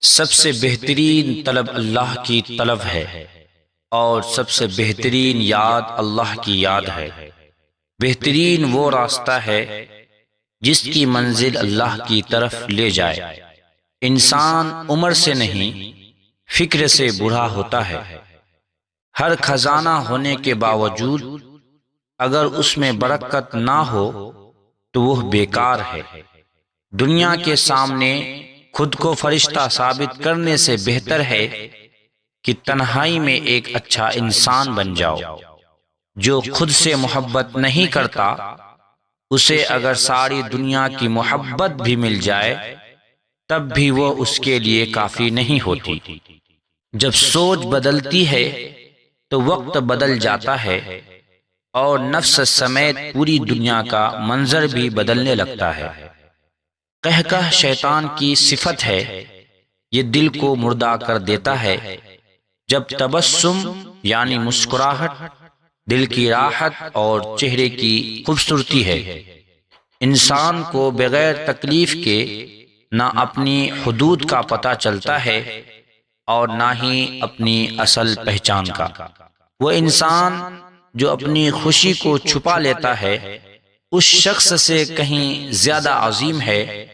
سب سے بہترین طلب اللہ کی طلب ہے اور سب سے بہترین یاد اللہ کی یاد ہے۔ بہترین وہ راستہ ہے جس کی منزل اللہ کی طرف لے جائے۔ انسان عمر سے نہیں فکر سے بوڑھا ہوتا ہے۔ ہر خزانہ ہونے کے باوجود اگر اس میں برکت نہ ہو تو وہ بیکار ہے۔ دنیا کے سامنے خود کو فرشتہ ثابت کرنے سے بہتر ہے کہ تنہائی میں ایک اچھا انسان بن جاؤ۔ جو خود سے محبت نہیں کرتا اسے اگر ساری دنیا کی محبت بھی مل جائے تب بھی وہ اس کے لیے کافی نہیں ہوتی۔ جب سوچ بدلتی ہے تو وقت بدل جاتا ہے اور نفس سمیت پوری دنیا کا منظر بھی بدلنے لگتا ہے۔ قہقہ شیطان کی صفت ہے، یہ دل کو مردہ کر دیتا ہے۔ جب تبسم یعنی مسکراہٹ دل کی راحت اور چہرے کی خوبصورتی ہے، انسان کو بغیر تکلیف کے نہ اپنی حدود کا پتہ چلتا ہے اور نہ ہی اپنی اصل پہچان کا۔ وہ انسان جو اپنی خوشی کو چھپا لیتا ہے اس شخص سے کہیں زیادہ عظیم ہے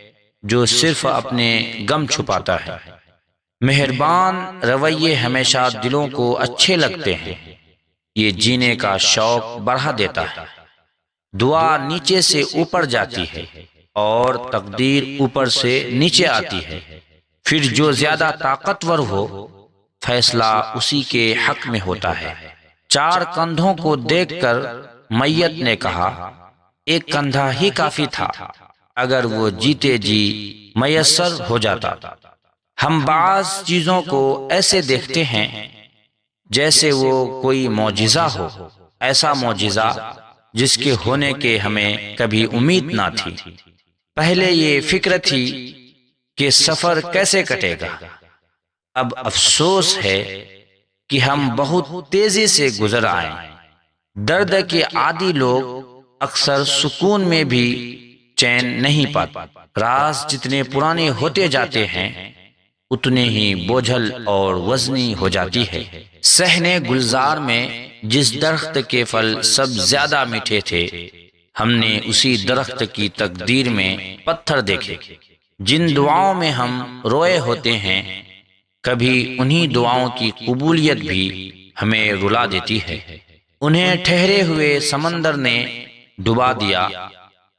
جو صرف اپنے غم چھپاتا ہے۔ مہربان رویے ہمیشہ دلوں کو اچھے لگتے ہیں، یہ جینے کا شوق بڑھا دیتا ہے۔ دعا نیچے سے اوپر جاتی ہے اور تقدیر اوپر سے نیچے آتی ہے۔ پھر جو زیادہ طاقتور ہو فیصلہ اسی کے حق میں ہوتا ہے۔ چار کندھوں کو دیکھ کر میت نے کہا ایک کندھا ہی کافی تھا اگر وہ جیتے جی میسر ہو جاتا۔ ہم بعض چیزوں کو ایسے دیکھتے ہیں جیسے وہ کوئی معجزہ ہو، ایسا معجزہ جس کے ہونے کے ہمیں کبھی امید نہ تھی۔ پہلے یہ فکر تھی کہ سفر کیسے کٹے گا، اب افسوس ہے کہ ہم بہت تیزی سے گزر آئے۔ درد کے عادی لوگ اکثر سکون میں بھی چین نہیں پاتے۔ راز جتنے پرانے ہوتے جاتے ہیں اتنے ہی بوجھل اور وزنی ہو جاتی ہے۔ صحن گلزار میں جس درخت کے پھل سب زیادہ میٹھے تھے ہم نے اسی درخت کی تقدیر میں پتھر دیکھے۔ جن دعاؤں میں ہم روئے ہوتے ہیں کبھی انہی دعاؤں کی قبولیت بھی ہمیں رلا دیتی ہے۔ انہیں ٹھہرے ہوئے سمندر نے ڈبا دیا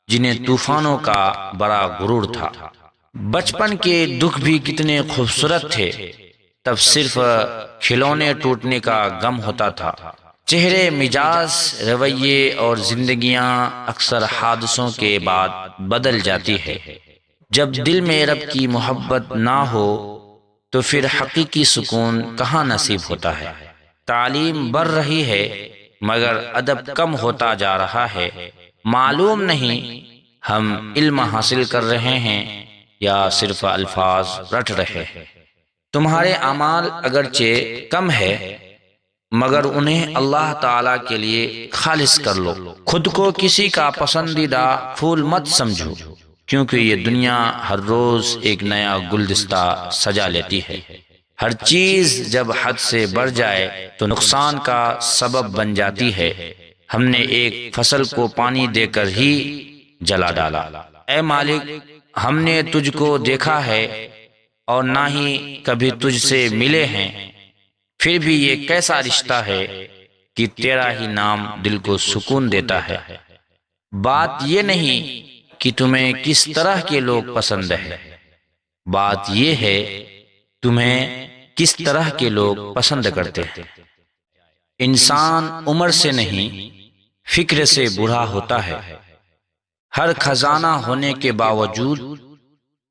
جنہیں طوفانوں کا بڑا غرور تھا۔ بچپن کے دکھ بھی کتنے خوبصورت تھے، تب صرف کھلونے ٹوٹنے کا غم ہوتا تھا۔ چہرے، مزاج، رویے اور زندگیاں اکثر حادثوں کے بعد بدل جاتی ہے۔ جب دل میں رب کی محبت نہ ہو تو پھر حقیقی سکون کہاں نصیب ہوتا ہے۔ تعلیم بڑھ رہی ہے مگر ادب کم ہوتا جا رہا ہے۔ معلوم نہیں ہم علم حاصل کر رہے ہیں یا صرف الفاظ رٹ رہے ہیں۔ تمہارے اعمال اگرچہ کم ہے مگر انہیں اللہ تعالی کے لیے خالص کر لو۔ خود کو کسی کا پسندیدہ پھول مت سمجھو کیونکہ یہ دنیا ہر روز ایک نیا گلدستہ سجا لیتی ہے۔ ہر چیز جب حد سے بڑھ جائے تو نقصان کا سبب بن جاتی ہے۔ ہم نے ایک فصل کو پانی دے کر ہی جلا ڈالا۔ اے مالک، ہم نے تجھ کو دیکھا ہے اور نہ ہی کبھی تجھ سے ملے ہیں، پھر بھی یہ کیسا رشتہ ہے کہ تیرا ہی نام دل کو سکون دیتا ہے۔ بات یہ نہیں کہ تمہیں کس طرح کے لوگ پسند ہیں، بات یہ ہے تمہیں کس طرح کے لوگ پسند کرتے ہیں۔ انسان عمر سے نہیں فکر سے بوڑھا ہوتا ہے۔ ہر خزانہ ہونے کے باوجود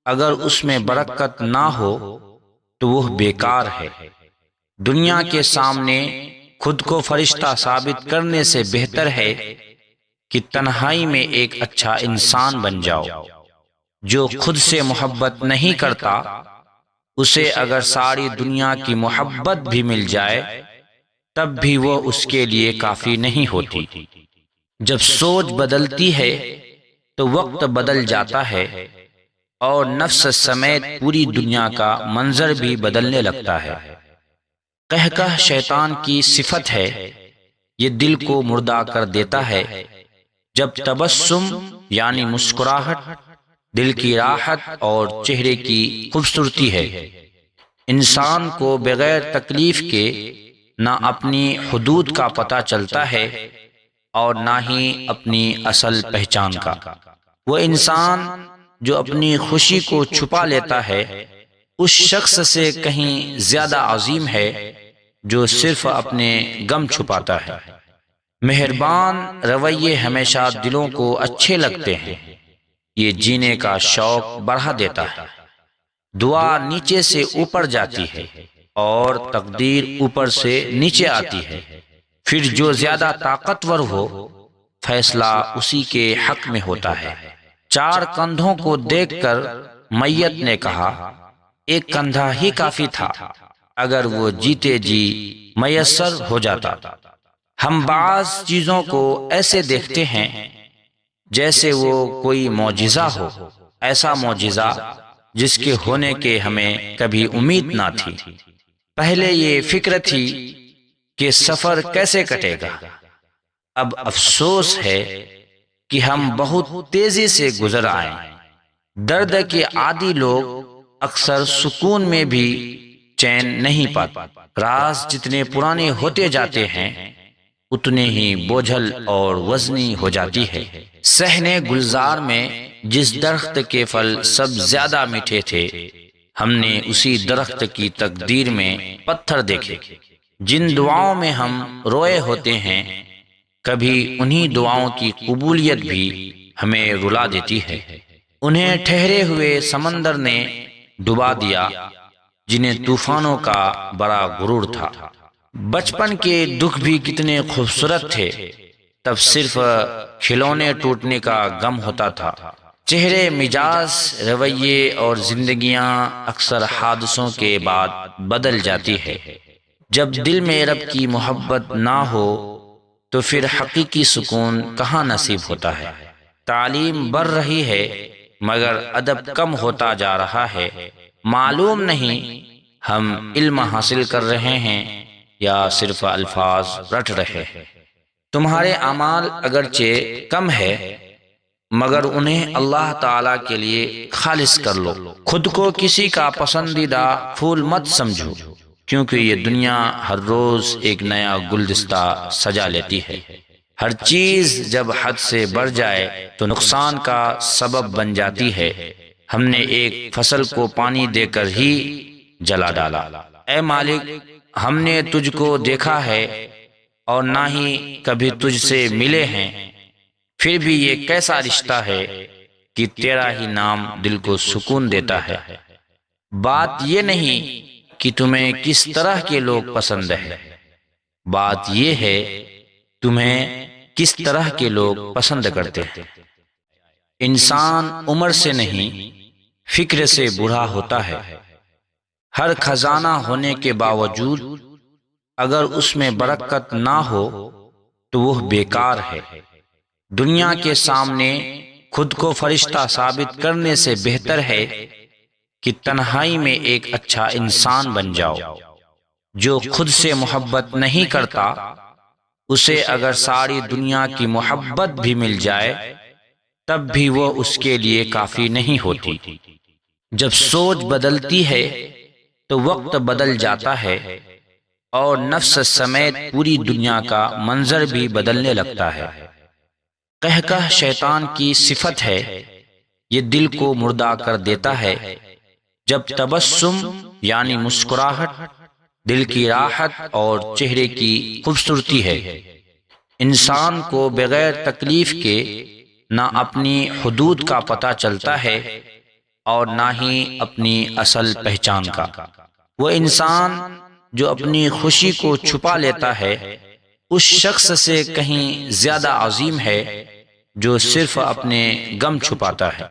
اگر اس میں برکت نہ ہو تو وہ بیکار ہے۔ دنیا کے سامنے خود کو فرشتہ ثابت کرنے سے بہتر ہے کہ تنہائی میں ایک اچھا انسان بن جاؤ۔ جو خود سے محبت نہیں کرتا اسے اگر ساری دنیا کی محبت بھی مل جائے تب بھی وہ اس کے لیے کافی نہیں ہوتی۔ جب سوچ بدلتی ہے تو وقت بدل جاتا ہے اور نفس سمیت پوری دنیا کا منظر بھی بدلنے لگتا ہے۔ قہقہ شیطان کی صفت ہے، یہ دل کو مردہ کر دیتا ہے۔ جب تبسم یعنی مسکراہٹ، دل کی راحت اور چہرے کی خوبصورتی ہے، انسان کو بغیر تکلیف کے نہ اپنی حدود کا پتہ چلتا ہے اور نہ ہی اپنی اصل پہچان کا۔ وہ انسان جو اپنی خوشی کو چھپا لیتا ہے اس شخص سے کہیں زیادہ عظیم ہے جو صرف اپنے غم چھپاتا ہے۔ مہربان رویے ہمیشہ دلوں کو اچھے لگتے ہیں، یہ جینے کا شوق بڑھا دیتا ہے۔ دعا نیچے سے اوپر جاتی ہے اور تقدیر اوپر سے نیچے آتی ہے، پھر جو زیادہ طاقتور ہو فیصلہ اسی کے حق میں ہوتا ہے۔ 4 کندھوں کو دیکھ کر میت نے کہا ایک کندھا ہی کافی تھا، اگر وہ جیتے جی میسر ہو جاتا۔ ہم بعض چیزوں کو ایسے دیکھتے ہیں جیسے وہ کوئی معجزہ ہو، ایسا معجزہ جس کے ہونے کے ہمیں کبھی امید نہ تھی۔ پہلے یہ فکر تھی کہ سفر کیسے کٹے گا، اب افسوس ہے کہ ہم بہت تیزی سے گزر آئے۔ درد کے عادی لوگ اکثر سکون میں بھی چین نہیں پاتے۔ راز جتنے پرانے ہوتے جاتے ہیں اتنے ہی بوجھل اور وزنی ہو جاتی ہے۔ صحن گلزار میں جس درخت کے پھل سب زیادہ میٹھے تھے، ہم نے اسی درخت کی تقدیر میں پتھر دیکھے۔ جن دعاؤں میں ہم روئے ہوتے ہیں کبھی انہی دعاؤں کی قبولیت بھی ہمیں رلا دیتی ہے۔ انہیں ٹھہرے ہوئے سمندر نے ڈبا دیا جنہیں طوفانوں کا بڑا غرور تھا۔ بچپن کے دکھ بھی کتنے خوبصورت تھے، تب صرف کھلونے ٹوٹنے کا غم ہوتا تھا۔ چہرے، مزاج، رویے اور زندگیاں اکثر حادثوں کے بعد بدل جاتی ہے۔ جب دل میں رب کی محبت نہ ہو تو پھر حقیقی سکون کہاں نصیب ہوتا ہے۔ تعلیم بڑھ رہی ہے مگر ادب کم ہوتا جا رہا ہے۔ معلوم نہیں ہم علم حاصل کر رہے ہیں یا صرف الفاظ رٹ رہے ہیں۔ تمہارے اعمال اگرچہ کم ہے مگر انہیں اللہ تعالی کے لیے خالص کر لو۔ خود کو کسی کا پسندیدہ پھول مت سمجھو، کیونکہ یہ دنیا ہر روز ایک نیا گلدستہ سجا لیتی ہے۔ ہر چیز جب حد سے بڑھ جائے تو نقصان کا سبب بن جاتی ہے۔ ہم نے ایک فصل کو پانی دے کر ہی جلا ڈالا۔ اے مالک، ہم نے تجھ کو دیکھا ہے اور نہ ہی کبھی تجھ سے ملے ہیں، پھر بھی یہ کیسا رشتہ ہے کہ تیرا ہی نام دل کو سکون دیتا ہے۔ بات یہ نہیں کہ تمہیں کس طرح کے لوگ پسند ہیں، بات یہ ہے تمہیں کس طرح کے لوگ پسند کرتے ہیں۔ انسان عمر سے نہیں فکر سے بوڑھا ہوتا ہے۔ ہر خزانہ ہونے کے باوجود اگر اس میں برکت نہ ہو تو وہ بیکار ہے۔ دنیا کے سامنے خود کو فرشتہ ثابت کرنے سے بہتر ہے کہ تنہائی میں ایک اچھا انسان بن جاؤ۔ جو خود سے محبت نہیں کرتا اسے اگر ساری دنیا کی محبت بھی مل جائے تب بھی وہ اس کے لیے کافی نہیں ہوتی۔ جب سوچ بدلتی ہے تو وقت بدل جاتا ہے اور نفس سمیت پوری دنیا کا منظر بھی بدلنے لگتا ہے۔ قہقہ شیطان کی صفت ہے، یہ دل کو مردہ کر دیتا ہے۔ جب تبسم یعنی مسکراہٹ، دل کی راحت اور چہرے کی خوبصورتی ہے، انسان کو بغیر تکلیف کے نہ اپنی حدود کا پتہ چلتا ہے اور نہ ہی اپنی اصل پہچان کا۔ وہ انسان جو اپنی خوشی کو چھپا لیتا ہے اس شخص سے کہیں زیادہ عظیم ہے جو صرف اپنے غم چھپاتا ہے۔